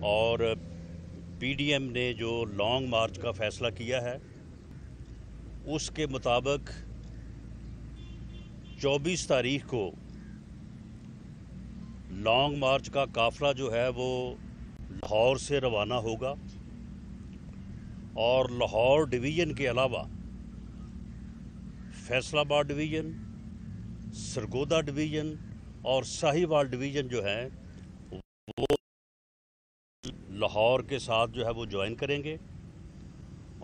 اور P D M نے جو لانگ مارچ کا فیصلہ کیا ہے اس کے مطابق 24 تاریخ کو لانگ مارچ کا قافلہ جو ہے وہ لاہور سے روانہ ہوگا اور لاہور ڈویژن کے علاوہ فیصل آباد ڈویژن، سرگودا ڈویژن اور ساہیوال ڈویژن جو ہیں وہ لاہور کے ساتھ جو ہے وہ جوائن کریں گے،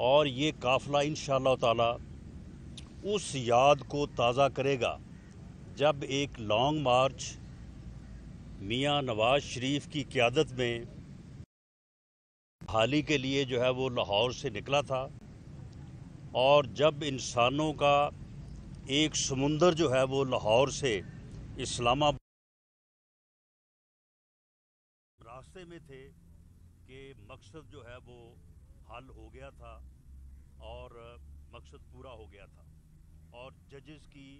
اور یہ قافلہ انشاءاللہ تعالی اس یاد کو تازہ کرے گا جب ایک لانگ مارچ میاں نواز شریف کی قیادت میں بحالی کے لیے جو ہے وہ لاہور سے نکلا تھا، اور جب انسانوں کا ایک سمندر جو ہے وہ لاہور سے اسلام آباد راستے میں تھے کہ مقصد جو ہے وہ حل ہو گیا تھا اور مقصد پورا ہو گیا تھا، اور ججز کی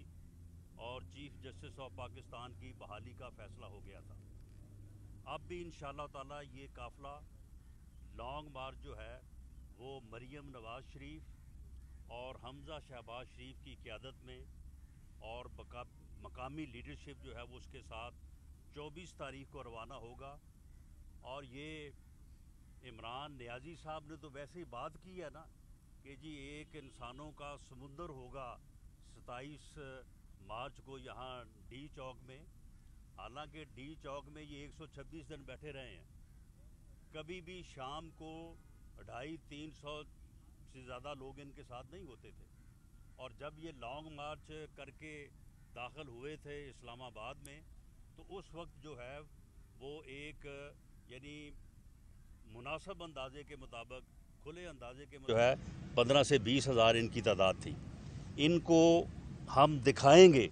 اور چیف جسٹس آف پاکستان کی بحالی کا فیصلہ ہو گیا تھا۔ اب بھی انشاءاللہ تعالی یہ قافلہ لانگ مارچ جو ہے وہ مریم نواز شریف اور حمزہ شہباز شریف کی قیادت میں اور مقامی لیڈرشپ جو ہے وہ اس کے ساتھ 24 تاریخ کو روانہ ہوگا۔ اور یہ عمران نیازی صاحب نے تو ویسے ہی بات کی ہے نا کہ جی ایک انسانوں کا سمندر ہوگا 27 مارچ کو یہاں ڈی چوک میں، حالانکہ ڈی چوک میں یہ 126 دن بیٹھے رہے ہیں، کبھی بھی شام کو 250-300 سے زیادہ لوگ ان کے ساتھ نہیں ہوتے تھے، اور جب یہ لانگ مارچ کر کے داخل ہوئے تھے اسلام آباد میں تو اس وقت جو ہے وہ ایک یعنی مناسب اندازے کے مطابق کھلے اندازے کے مطابق جو ہے 15 سے 20 ہزار ان کی تعداد تھی۔ ان کو ہم دکھائیں گے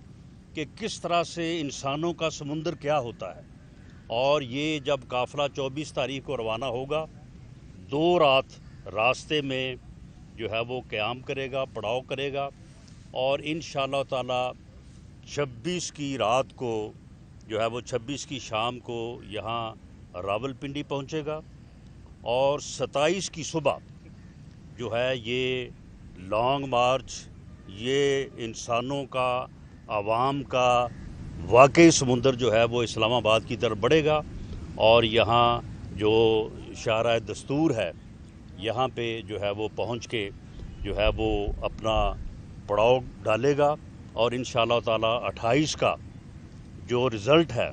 کہ کس طرح سے انسانوں کا سمندر کیا ہوتا ہے، اور یہ جب قافلہ 24 تاریخ کو روانہ ہوگا 2 رات راستے میں جو ہے وہ قیام کرے گا، پڑاؤ کرے گا، اور انشاءاللہ تعالی 26 کی رات کو جو ہے وہ 26 کی شام کو یہاں راول پنڈی پہنچے گا، اور 27 کی صبح جو ہے یہ لانگ مارچ یہ انسانوں کا عوام کا واقعی سمندر جو ہے وہ اسلام آباد کی طرف بڑھے گا، اور یہاں جو شاہراہ دستور ہے یہاں پہ جو ہے وہ پہنچ کے جو ہے وہ اپنا پڑاؤ ڈالے گا، اور انشاءاللہ تعالی 28 کا جو رزلٹ ہے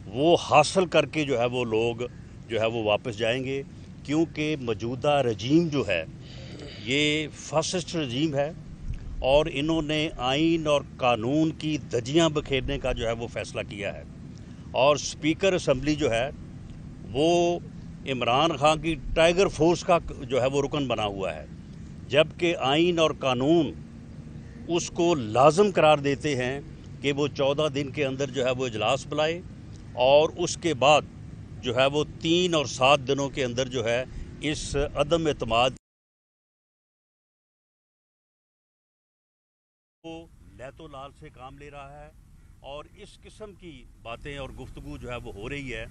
وہ حاصل کر کے جو ہے وہ لوگ جو ہے وہ واپس جائیں گے، کیونکہ موجودہ رجیم جو ہے یہ فاسسٹ رجیم ہے، اور انہوں نے آئین اور قانون کی دھجیاں بکھیرنے کا جو ہے وہ فیصلہ کیا ہے، اور اسپیکر اسمبلی جو ہے وہ عمران خان کی ٹائیگر فورس کا جو ہے وہ رکن بنا ہوا ہے، جبکہ آئین اور قانون اس کو لازم قرار دیتے ہیں کہ وہ 14 دن کے اندر جو ہے وہ اجلاس بلائے، اور اس کے بعد جو ہے وہ 3 اور 7 دنوں کے اندر جو ہے اس عدم اعتماد کو لیت و لال سے کام لے رہا ہے، اور اس قسم کی باتیں اور گفتگو جو ہے وہ ہو رہی ہے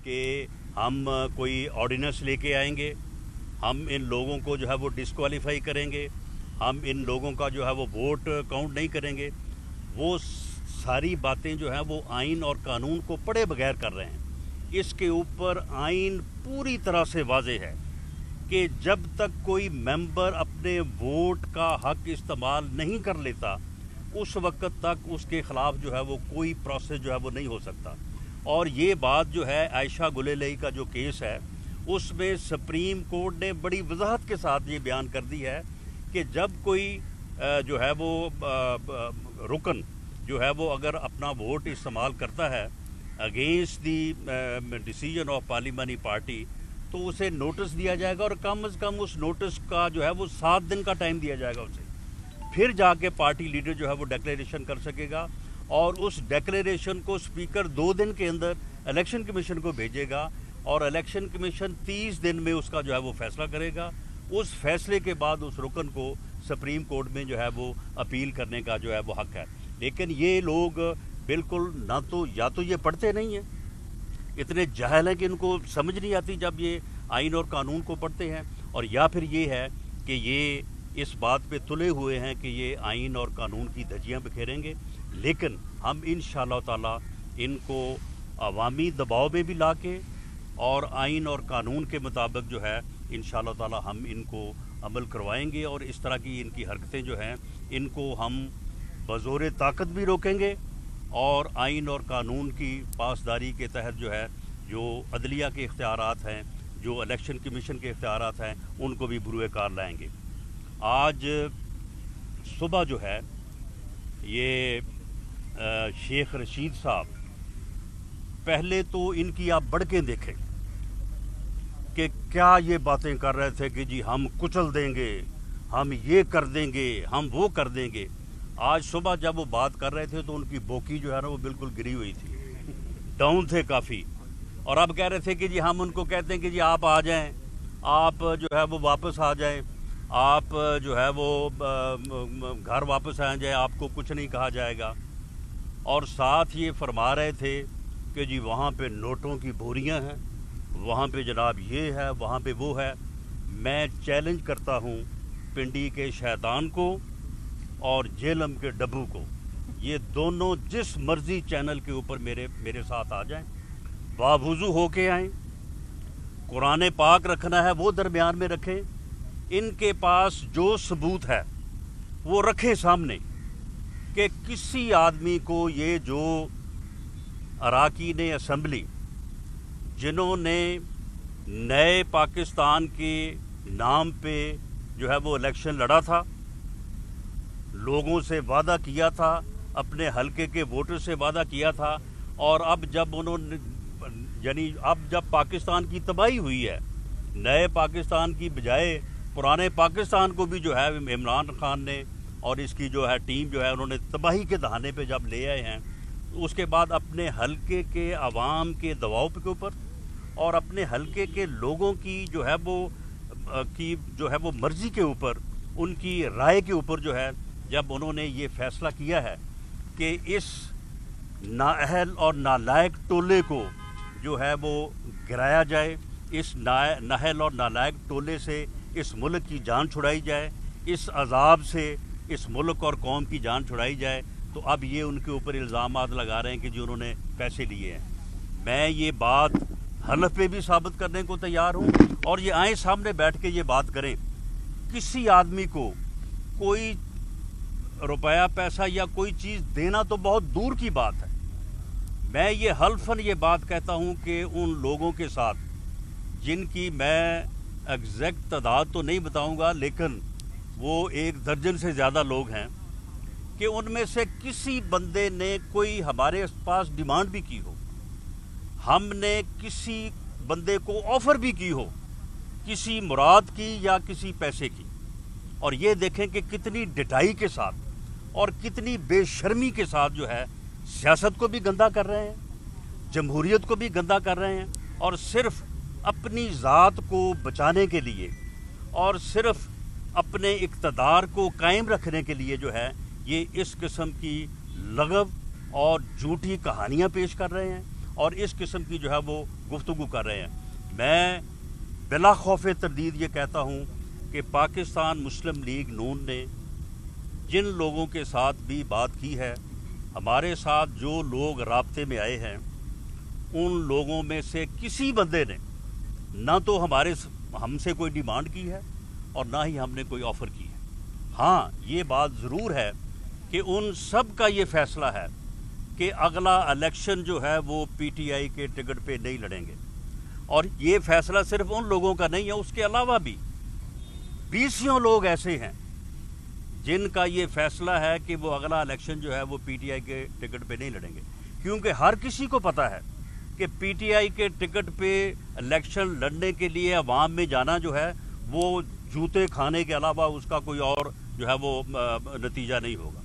کہ ہم کوئی آرڈیننس لے کے آئیں گے، ہم ان لوگوں کو جو ہے وہ ڈسکوالیفائی کریں گے، ہم ان لوگوں کا جو ہے وہ ووٹ کاؤنٹ نہیں کریں گے، وہ ساری باتیں جو ہیں وہ آئین اور قانون کو پڑھے بغیر کر رہے ہیں۔ اس کے اوپر آئین پوری طرح سے واضح ہے کہ جب تک کوئی ممبر اپنے ووٹ کا حق استعمال نہیں کر لیتا اس وقت تک اس کے خلاف جو ہے وہ کوئی پروسیس جو ہے وہ نہیں ہو سکتا، اور یہ بات جو ہے عائشہ گلیلئی کا جو کیس ہے اس میں سپریم کورٹ نے بڑی وضاحت کے ساتھ یہ بیان کر دی ہے کہ جب کوئی جو ہے وہ رکن جو ہے وہ اگر اپنا ووٹ استعمال کرتا ہے اگینسٹ دی ڈیسیجن آف پارلیمانی پارٹی تو اسے نوٹس دیا جائے گا، اور کم از کم اس نوٹس کا جو ہے وہ 7 دن کا ٹائم دیا جائے گا اسے، پھر جا کے پارٹی لیڈر جو ہے وہ ڈیکلیریشن کر سکے گا، اور اس ڈیکلیریشن کو اسپیکر 2 دن کے اندر الیکشن کمیشن کو بھیجے گا، اور الیکشن کمیشن 30 دن میں اس کا جو ہے وہ فیصلہ کرے گا۔ اس فیصلے کے بعد اس رکن کو سپریم کورٹ میں جو ہے وہ اپیل کرنے کا جو ہے وہ حق ہے، لیکن یہ لوگ بالکل نہ تو یا تو یہ پڑھتے نہیں ہیں اتنے جاہل ہیں کہ ان کو سمجھ نہیں آتی جب یہ آئین اور قانون کو پڑھتے ہیں، اور یا پھر یہ ہے کہ یہ اس بات پہ تلے ہوئے ہیں کہ یہ آئین اور قانون کی دھجیاں بکھیریں گے، لیکن ہم انشاءاللہ تعالی ان کو عوامی دباؤ میں بھی لا کے اور آئین اور قانون کے مطابق جو ہے انشاءاللہ تعالی ہم ان کو عمل کروائیں گے، اور اس طرح کی ان کی حرکتیں جو ہیں ان کو ہم بزور طاقت بھی روکیں گے، اور آئین اور قانون کی پاسداری کے تحت جو ہے جو عدلیہ کے اختیارات ہیں، جو الیکشن کمیشن کے اختیارات ہیں، ان کو بھی بروئے کار لائیں گے۔ آج صبح جو ہے یہ شیخ رشید صاحب، پہلے تو ان کی آپ بڑکیں دیکھیں کہ کیا یہ باتیں کر رہے تھے کہ جی ہم کچل دیں گے، ہم یہ کر دیں گے، ہم وہ کر دیں گے۔ آج صبح جب وہ بات کر رہے تھے تو ان کی بوکی جو ہے نا وہ بالکل گری ہوئی تھی، ڈاؤن تھے کافی، اور اب کہہ رہے تھے کہ جی ہم ان کو کہتے ہیں کہ جی آپ آ جائیں، آپ جو ہے وہ واپس آ جائیں، آپ جو ہے وہ گھر واپس آ جائیں، آپ کو کچھ نہیں کہا جائے گا۔ اور ساتھ یہ فرما رہے تھے کہ جی وہاں پہ نوٹوں کی بوریاں ہیں، وہاں پہ جناب یہ ہے، وہاں پہ وہ ہے۔ میں چیلنج کرتا ہوں پنڈی کے شیطان کو اور جیلم کے ڈبو کو، یہ دونوں جس مرضی چینل کے اوپر میرے ساتھ آ جائیں، باوضو ہو کے آئیں، قرآن پاک رکھنا ہے وہ درمیان میں رکھیں، ان کے پاس جو ثبوت ہے وہ رکھیں سامنے، کہ کسی آدمی کو یہ جو اراکین اسمبلی جنہوں نے نئے پاکستان کے نام پہ جو ہے وہ الیکشن لڑا تھا، لوگوں سے وعدہ کیا تھا، اپنے حلقے کے ووٹر سے وعدہ کیا تھا، اور اب جب انہوں نے اب جب پاکستان کی تباہی ہوئی ہے، نئے پاکستان کی بجائے پرانے پاکستان کو بھی جو ہے عمران خان نے اور اس کی جو ہے ٹیم جو ہے انہوں نے تباہی کے دہانے پہ جب لے آئے ہیں، اس کے بعد اپنے حلقے کے عوام کے دباؤ کے اوپر اور اپنے حلقے کے لوگوں کی جو ہے وہ مرضی کے اوپر، ان کی رائے کے اوپر جو ہے جب انہوں نے یہ فیصلہ کیا ہے کہ اس نااہل اور نالائق ٹولے کو جو ہے وہ گرایا جائے، اس نااہل اور نالائق ٹولے سے اس ملک کی جان چھڑائی جائے، اس عذاب سے اس ملک اور قوم کی جان چھڑائی جائے، تو اب یہ ان کے اوپر الزامات لگا رہے ہیں کہ جو انہوں نے پیسے لیے ہیں۔ میں یہ بات حلف پہ بھی ثابت کرنے کو تیار ہوں، اور یہ آئیں سامنے بیٹھ کے یہ بات کریں، کسی آدمی کو کوئی روپیہ پیسہ یا کوئی چیز دینا تو بہت دور کی بات ہے۔ میں یہ حلفاً یہ بات کہتا ہوں کہ ان لوگوں کے ساتھ جن کی میں ایگزیکٹ تعداد تو نہیں بتاؤں گا، لیکن وہ 1 درجن سے زیادہ لوگ ہیں، کہ ان میں سے کسی بندے نے کوئی ہمارے پاس ڈیمانڈ بھی کی ہو، ہم نے کسی بندے کو آفر بھی کی ہو کسی مراد کی یا کسی پیسے کی، اور یہ دیکھیں کہ کتنی ڈٹائی کے ساتھ اور کتنی بے شرمی کے ساتھ جو ہے سیاست کو بھی گندا کر رہے ہیں، جمہوریت کو بھی گندا کر رہے ہیں، اور صرف اپنی ذات کو بچانے کے لیے اور صرف اپنے اقتدار کو قائم رکھنے کے لیے جو ہے یہ اس قسم کی لغو اور جھوٹی کہانیاں پیش کر رہے ہیں، اور اس قسم کی جو ہے وہ گفتگو کر رہے ہیں۔ میں بلا خوف تردید یہ کہتا ہوں کہ پاکستان مسلم لیگ نون نے جن لوگوں کے ساتھ بھی بات کی ہے، ہمارے ساتھ جو لوگ رابطے میں آئے ہیں، ان لوگوں میں سے کسی بندے نے نہ تو ہم سے کوئی ڈیمانڈ کی ہے اور نہ ہی ہم نے کوئی آفر کی ہے۔ ہاں یہ بات ضرور ہے کہ ان سب کا یہ فیصلہ ہے کہ اگلا الیکشن جو ہے وہ پی ٹی آئی کے ٹکٹ پہ نہیں لڑیں گے، اور یہ فیصلہ صرف ان لوگوں کا نہیں ہے، اس کے علاوہ بھی 20 لوگ ایسے ہیں جن کا یہ فیصلہ ہے کہ وہ اگلا الیکشن جو ہے وہ پی ٹی آئی کے ٹکٹ پہ نہیں لڑیں گے، کیونکہ ہر کسی کو پتہ ہے کہ پی ٹی آئی کے ٹکٹ پہ الیکشن لڑنے کے لیے عوام میں جانا جو ہے وہ جوتے کھانے کے علاوہ اس کا کوئی اور جو ہے وہ نتیجہ نہیں ہوگا،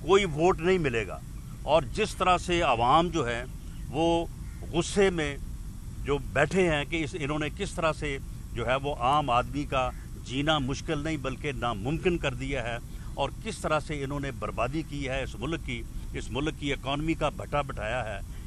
کوئی ووٹ نہیں ملے گا۔ اور جس طرح سے عوام جو ہے وہ غصے میں جو بیٹھے ہیں کہ انہوں نے کس طرح سے جو ہے وہ عام آدمی کا جینا مشکل نہیں بلکہ ناممکن کر دیا ہے، اور کس طرح سے انہوں نے بربادی کی ہے اس ملک کی اکانومی کا بھٹا بٹھایا ہے،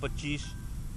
25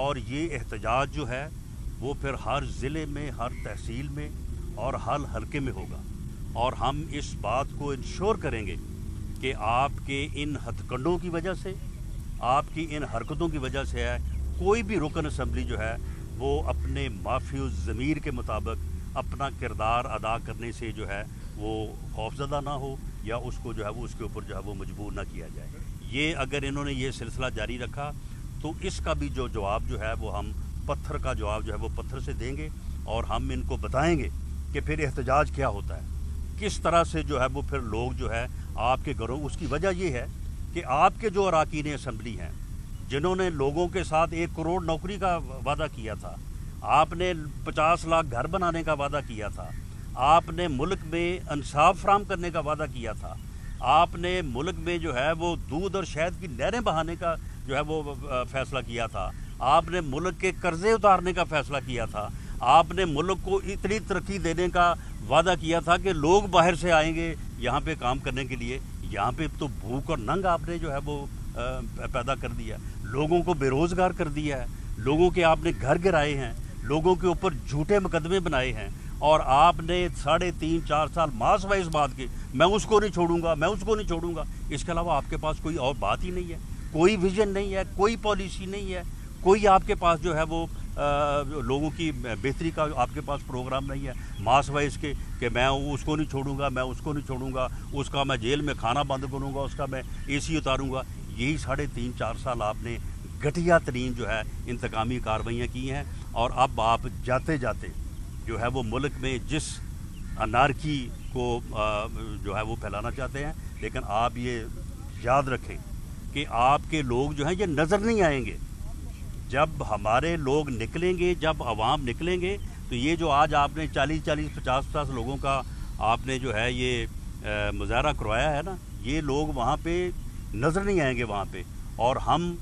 اور یہ احتجاج جو ہے وہ پھر ہر ضلع میں، ہر تحصیل میں اور ہر حلقے میں ہوگا، اور ہم اس بات کو انشور کریں گے کہ آپ کے ان ہتھ کنڈوں کی وجہ سے، آپ کی ان حرکتوں کی وجہ سے ہے کوئی بھی رکن اسمبلی جو ہے وہ اپنے معافی الضمیر کے مطابق اپنا کردار ادا کرنے سے جو ہے وہ خوفزدہ نہ ہو، یا اس کو جو ہے وہ اس کے اوپر جو ہے وہ مجبور نہ کیا جائے۔ یہ اگر انہوں نے یہ سلسلہ جاری رکھا تو اس کا بھی جو جواب جو ہے وہ ہم پتھر کا جواب جو ہے وہ پتھر سے دیں گے، اور ہم ان کو بتائیں گے کہ پھر احتجاج کیا ہوتا ہے، کس طرح سے جو ہے وہ پھر لوگ جو ہے آپ کے گھروں، اس کی وجہ یہ ہے کہ آپ کے جو اراکین اسمبلی ہیں جنہوں نے لوگوں کے ساتھ 1 کروڑ نوکری کا وعدہ کیا تھا، آپ نے 50 لاکھ گھر بنانے کا وعدہ کیا تھا، آپ نے ملک میں انصاف فراہم کرنے کا وعدہ کیا تھا، آپ نے ملک میں جو ہے وہ دودھ اور شہد کی نہریں بہانے کا جو ہے وہ فیصلہ کیا تھا، آپ نے ملک کے قرضے اتارنے کا فیصلہ کیا تھا، آپ نے ملک کو اتنی ترقی دینے کا وعدہ کیا تھا کہ لوگ باہر سے آئیں گے یہاں پہ کام کرنے کے لیے۔ یہاں پہ تو بھوک اور ننگ آپ نے جو ہے وہ پیدا کر دیا، لوگوں کو بے روزگار کر دیا ہے، لوگوں کے آپ نے گھر گرائے ہیں، لوگوں کے اوپر جھوٹے مقدمے بنائے ہیں، اور آپ نے 3.5-4 سال ماس وائز بات کی، میں اس کو نہیں چھوڑوں گا، میں اس کو نہیں چھوڑوں گا۔ اس کے علاوہ آپ کے پاس کوئی اور بات ہی نہیں ہے، کوئی ویژن نہیں ہے، کوئی پالیسی نہیں ہے، کوئی آپ کے پاس جو ہے وہ لوگوں کی بہتری کا آپ کے پاس پروگرام نہیں ہے، ماس وائز کے کہ میں اس کو نہیں چھوڑوں گا، میں اس کو نہیں چھوڑوں گا، اس کا میں جیل میں کھانا بند کروں گا، اس کا میں اے سی اتاروں گا۔ یہی 3.5-4 سال آپ نے گھٹیا ترین جو ہے انتقامی کارروائیاں کی ہیں، اور اب آپ جاتے جاتے جو ہے وہ ملک میں جس انارکی کو جو ہے وہ پھیلانا چاہتے ہیں، لیکن آپ یہ یاد رکھیں کہ آپ کے لوگ جو ہیں یہ نظر نہیں آئیں گے۔ جب ہمارے لوگ نکلیں گے، جب عوام نکلیں گے، تو یہ جو آج آپ نے 40-50 لوگوں کا آپ نے جو ہے یہ مظاہرہ کروایا ہے نا، یہ لوگ وہاں پہ نظر نہیں آئیں گے وہاں پہ، اور ہم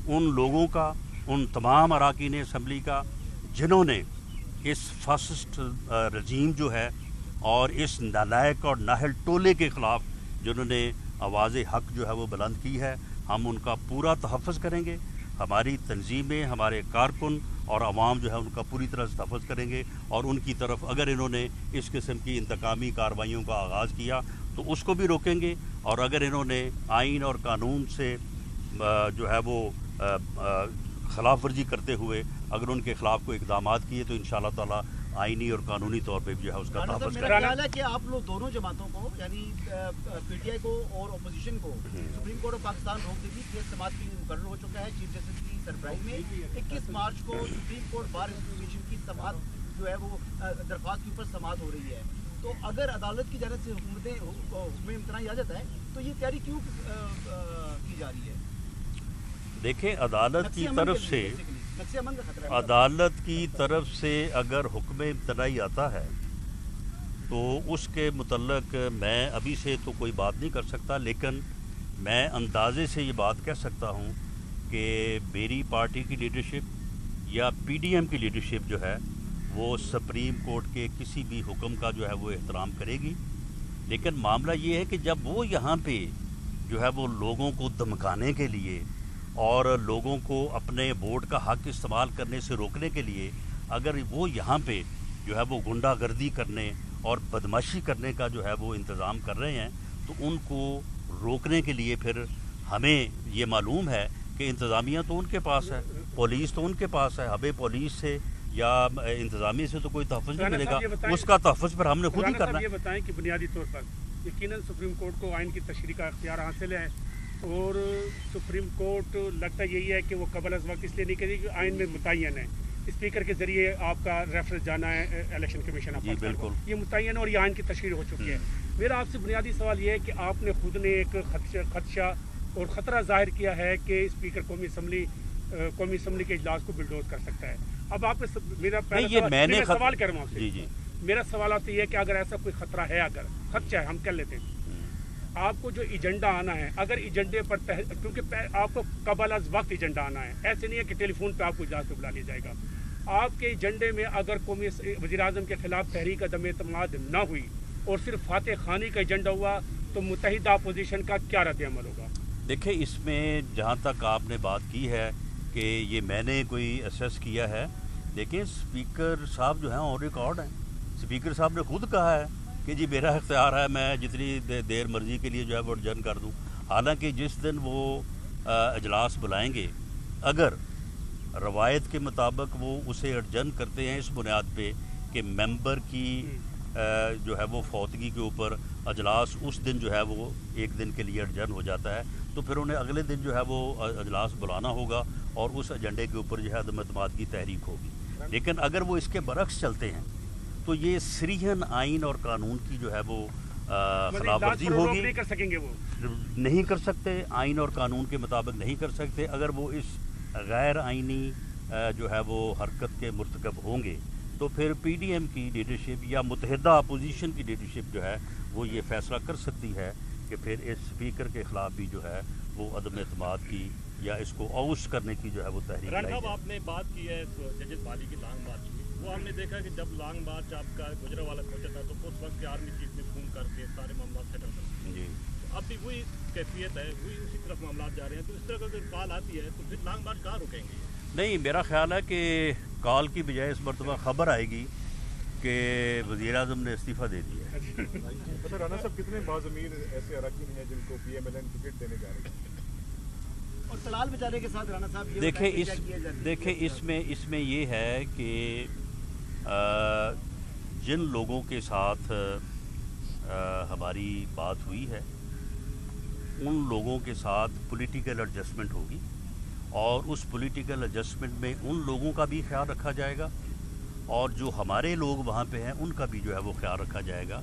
ان لوگوں کا، ان تمام اراکین اسمبلی کا جنہوں نے اس فاسسٹ رجیم جو ہے اور اس نالائق اور نااہل ٹولے کے خلاف جنہوں نے آواز حق جو ہے وہ بلند کی ہے، ہم ان کا پورا تحفظ کریں گے۔ ہماری تنظیمیں، ہمارے کارکن اور عوام جو ہے ان کا پوری طرح سے تحفظ کریں گے، اور ان کی طرف اگر انہوں نے اس قسم کی انتقامی کارروائیوں کا آغاز کیا تو اس کو بھی روکیں گے، اور اگر انہوں نے آئین اور قانون سے جو ہے وہ خلاف ورزی کرتے ہوئے اگر ان کے خلاف کوئی اقدامات کیے تو انشاءاللہ تعالیٰ آئینی اور قانونی طور پہ بھی جو ہے اس کا تحفظ میرا خیال ہے کہ آپ لوگ دونوں جماعتوں کو، یعنی پی ٹی آئی کو اور اپوزیشن کو، سپریم کورٹ آف پاکستان روک دے گی، کیس سماعت کے لیے مقرر ہو چکا ہے چیف جسٹس کی سربراہی میں۔ 21 مارچ کو سپریم کورٹ بار ایسوسیشن کی سماعت جو ہے وہ درخواست کے اوپر سماعت ہو رہی ہے، تو اگر عدالت کی جانب سے حکم امتناعی آ جاتا ہے تو یہ تیاری کیوں کی جا رہی ہے؟ دیکھیں، عدالت کی طرف سے اگر حکم امتناعی آتا ہے تو اس کے متعلق میں ابھی سے تو کوئی بات نہیں کر سکتا، لیکن میں اندازے سے یہ بات کہہ سکتا ہوں کہ میری پارٹی کی لیڈرشپ یا پی ڈی ایم کی لیڈرشپ جو ہے وہ سپریم کورٹ کے کسی بھی حکم کا جو ہے وہ احترام کرے گی۔ لیکن معاملہ یہ ہے کہ جب وہ یہاں پہ جو ہے وہ لوگوں کو دھمکانے کے لیے اور لوگوں کو اپنے ووٹ کا حق استعمال کرنے سے روکنے کے لیے اگر وہ یہاں پہ جو ہے وہ غنڈہ گردی کرنے اور بدماشی کرنے کا جو ہے وہ انتظام کر رہے ہیں، تو ان کو روکنے کے لیے پھر ہمیں یہ معلوم ہے کہ انتظامیہ تو ان کے پاس ہے، پولیس تو ان کے پاس ہے، ہمیں پولیس سے یا انتظامیہ سے تو کوئی تحفظ نہیں ملے گا، اس کا تحفظ پھر ہم نے خود ہی کرنا ہے۔ یہ بتائیں کہ بنیادی طور پر یقیناً سپریم کورٹ کو آئین کی تشریح کا اختیار حاصل ہے، اور سپریم کورٹ لگتا یہی ہے کہ وہ قبل از وقت اس لیے نہیں کرے کہ آئین میں متعین ہے، اسپیکر کے ذریعے آپ کا ریفرنس جانا ہے الیکشن کمیشن آف پاکستان کو، یہ متعین اور یہ آئین کی تشریح ہو چکی ہے۔ میرا آپ سے بنیادی سوال یہ ہے کہ آپ نے خود نے ایک خدشہ اور خطرہ ظاہر کیا ہے کہ اسپیکر قومی اسمبلی کے اجلاس کو بلڈوز کر سکتا ہے۔ اب آپ میرا سوال کر رہا ہوں آپ سے، میرا سوال آپ سے یہ ہے کہ اگر ایسا کوئی خطرہ ہے، اگر خدشہ ہے، ہم کر لیتے ہیں، آپ کو جو ایجنڈا آنا ہے، اگر ایجنڈے پر کیونکہ آپ کو قبل از وقت ایجنڈا آنا ہے، ایسے نہیں ہے کہ ٹیلی فون پہ آپ کو اجلاس پہ بلا لیا جائے گا، آپ کے ایجنڈے میں اگر قومی وزیر اعظم کے خلاف تحریک عدم اعتماد نہ ہوئی اور صرف فاتح خانی کا ایجنڈا ہوا تو متحدہ اپوزیشن کا کیا رد عمل ہوگا؟ دیکھیں، اس میں جہاں تک آپ نے بات کی ہے کہ یہ میں نے کوئی اسیس کیا ہے. دیکھیں اسپیکر صاحب جو ہیں آن ریکارڈ ہیں. اسپیکر صاحب نے خود کہا ہے کہ جی میرا اختیار ہے، میں جتنی دیر مرضی کے لیے جو ہے وہ اڈجرن کر دوں. حالانکہ جس دن وہ اجلاس بلائیں گے، اگر روایت کے مطابق وہ اسے اڈجرن کرتے ہیں اس بنیاد پہ کہ ممبر کی جو ہے وہ فوتگی کے اوپر اجلاس اس دن جو ہے وہ ایک دن کے لیے اڈجرن ہو جاتا ہے، تو پھر انہیں اگلے دن جو ہے وہ اجلاس بلانا ہوگا اور اس ایجنڈے کے اوپر جو ہے عدم اعتماد کی تحریک ہوگی. لیکن اگر وہ اس کے برعکس چلتے ہیں تو یہ صریحاً آئین اور قانون کی جو ہے وہ خلاف ورزی ہوگی. نہیں کر سکیں گے، وہ نہیں کر سکتے، آئین اور قانون کے مطابق نہیں کر سکتے. اگر وہ اس غیر آئینی جو ہے وہ حرکت کے مرتکب ہوں گے تو پھر پی ڈی ایم کی لیڈرشپ یا متحدہ اپوزیشن کی لیڈرشپ جو ہے وہ یہ فیصلہ کر سکتی ہے کہ پھر اس اسپیکر کے خلاف بھی جو ہے وہ عدم اعتماد کی یا اس کو اوس کرنے کی جو ہے وہ تحریک لائی صاحب جائے. آپ نے بات کی ہے ججز بالی کی لانگ مارچ کی، وہ ہم نے دیکھا کہ جب لانگ مارچ آپ کا گجرا والا پہنچا تھا تو اس وقت آرمی چیف نے فون کر کے سارے معاملات سیٹل کر جی. اب بھی وہی کیفیت ہے، وہی اسی طرف معاملات جا رہے ہیں، تو اس طرح کا اگر کال آتی ہے تو پھر لانگ مارچ کہاں رکیں گے؟ نہیں، میرا خیال ہے کہ کال کی بجائے اس مرتبہ خبر آئے گی کہ وزیر اعظم نے استعفیٰ دے دیا ہے. اچھا رانا صاحب، کتنے باضمیر ایسے اراکین ہیں جن کو P M L N ticket دینے جا رہے ہیں؟ اور طلال بیچارے کے ساتھ رانا صاحب دیکھیں اس میں یہ ہے کہ جن لوگوں کے ساتھ ہماری بات ہوئی ہے ان لوگوں کے ساتھ پولیٹیکل ایڈجسٹمنٹ ہوگی، اور اس پولیٹیکل ایڈجسٹمنٹ میں ان لوگوں کا بھی خیال رکھا جائے گا اور جو ہمارے لوگ وہاں پہ ہیں ان کا بھی جو ہے وہ خیال رکھا جائے گا.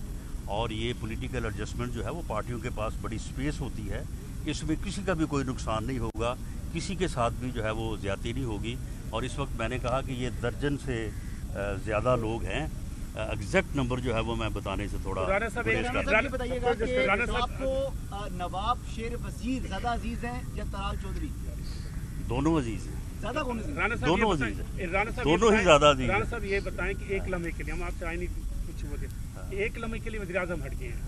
اور یہ پولیٹیکل ایڈجسٹمنٹ جو ہے وہ پارٹیوں کے پاس بڑی سپیس ہوتی ہے، اس میں کسی کا بھی کوئی نقصان نہیں ہوگا، کسی کے ساتھ بھی جو ہے وہ زیادتی نہیں ہوگی. اور اس وقت میں نے کہا کہ یہ درجن سے زیادہ لوگ ہیں. ایگزیکٹ نمبر جو ہے وہ میں بتانے سے تھوڑا بتائیے گا کہ آپ کو نواب شیر وزیر زیادہ عزیز ہیں یا طلال چودھری؟ دونوں عزیز ہیں. زیادہ کون عزیز؟ دونوں عزیز ہیں، دونوں ہی زیادہ عزیز ہیں. رانا صاحب یہ بتائیں کہ ایک لمحے کے لیے ہم آپ سے آئینی کچھ وہ دیں، ایک لمحے کے لیے وزیر اعظم ہٹ گئے ہیں،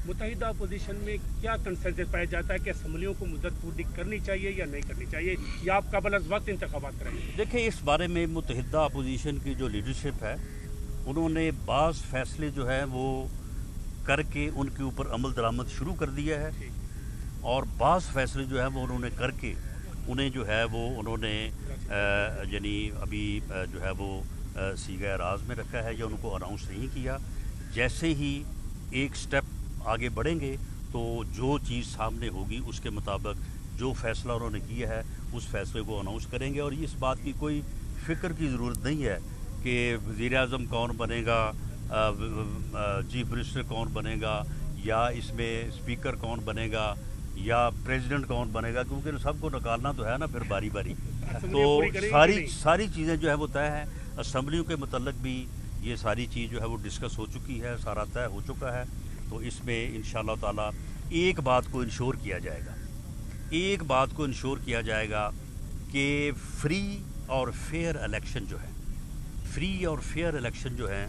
متحدہ اپوزیشن میں کیا کنسنسس پایا جاتا ہے کہ اسمبلیوں کو مدت پوری کرنی چاہیے یا نہیں کرنی چاہیے، یا آپ قبل از وقت انتخابات کریں گے؟ دیکھیں اس بارے میں متحدہ اپوزیشن کی جو لیڈرشپ ہے انہوں نے بعض فیصلے جو ہے وہ کر کے ان کے اوپر عمل درآمد شروع کر دیا ہے، اور بعض فیصلے جو ہے وہ انہوں نے کر کے انہیں جو ہے وہ انہوں نے یعنی ابھی جو ہے وہ سیغہ راز میں رکھا ہے یا ان کو اناؤنس نہیں کیا. جیسے ہی ایک سٹیپ آگے بڑھیں گے تو جو چیز سامنے ہوگی اس کے مطابق جو فیصلہ انہوں نے کیا ہے اس فیصلے کو اناؤنس کریں گے. اور اس بات کی کوئی فکر کی ضرورت نہیں ہے کہ وزیر اعظم کون بنے گا، چیف منسٹر کون بنے گا، یا اس میں اسپیکر کون بنے گا یا پریزیڈنٹ کون بنے گا، کیونکہ سب کو نکالنا تو ہے نا پھر باری باری. تو ساری چیزیں جو ہے وہ طے ہیں. اسمبلیوں کے متعلق بھی یہ ساری چیز جو ہے وہ ڈسکس ہو چکی ہے، سارا طے ہو چکا ہے. تو اس میں انشاءاللہ تعالیٰ ایک بات کو انشور کیا جائے گا کہ فری اور فیئر الیکشن جو ہیں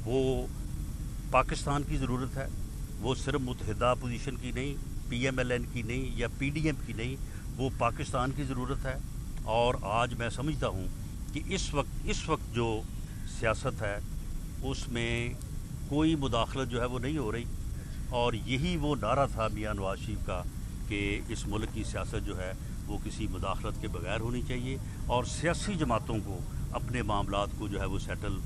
وہ پاکستان کی ضرورت ہے. وہ صرف متحدہ اپوزیشن کی نہیں، پی ایم ایل این کی نہیں یا پی ڈی ایم کی نہیں، وہ پاکستان کی ضرورت ہے. اور آج میں سمجھتا ہوں کہ اس وقت جو سیاست ہے اس میں کوئی مداخلت جو ہے وہ نہیں ہو رہی، اور یہی وہ نعرہ تھا میاں نواز شریف کا کہ اس ملک کی سیاست جو ہے وہ کسی مداخلت کے بغیر ہونی چاہیے، اور سیاسی جماعتوں کو اپنے معاملات کو جو ہے وہ سیٹل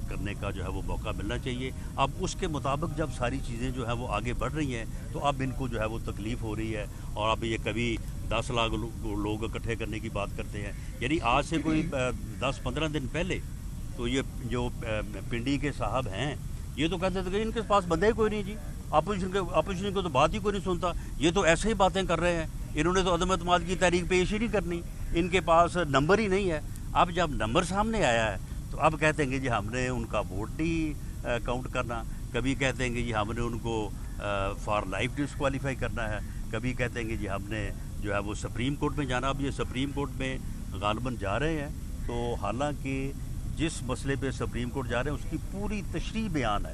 کرنے کا جو ہے وہ موقع ملنا چاہیے. اب اس کے مطابق جب ساری چیزیں جو ہے وہ آگے بڑھ رہی ہیں تو اب ان کو جو ہے وہ تکلیف ہو رہی ہے، اور اب یہ کبھی 10 لاکھ لوگ اکٹھے کرنے کی بات کرتے ہیں. یعنی آج سے کوئی 10-15 دن پہلے تو یہ جو پنڈی کے صاحب ہیں یہ تو کہتے تھے کہ ان کے پاس بندے ہی کوئی نہیں جی، اپوزیشن کو تو بات ہی کوئی نہیں سنتا، یہ تو ایسے ہی باتیں کر رہے ہیں، انہوں نے تو عدم اعتماد کی تحریک پیش ہی نہیں کرنی، ان کے پاس نمبر ہی نہیں ہے. اب جب نمبر سامنے آیا ہے تو اب کہتے ہیں کہ جی ہم نے ان کا ووٹ نہیں کاؤنٹ کرنا، کبھی کہتے ہیں کہ جی ہم نے ان کو فار لائف ڈسکوالیفائی کرنا ہے، کبھی کہتے ہیں کہ جی ہم نے جو ہے وہ سپریم کورٹ میں جانا. اب یہ سپریم کورٹ میں غالباً جا رہے ہیں، تو حالانکہ جس مسئلے پہ سپریم کورٹ جا رہے ہیں اس کی پوری تشریح بیان ہے،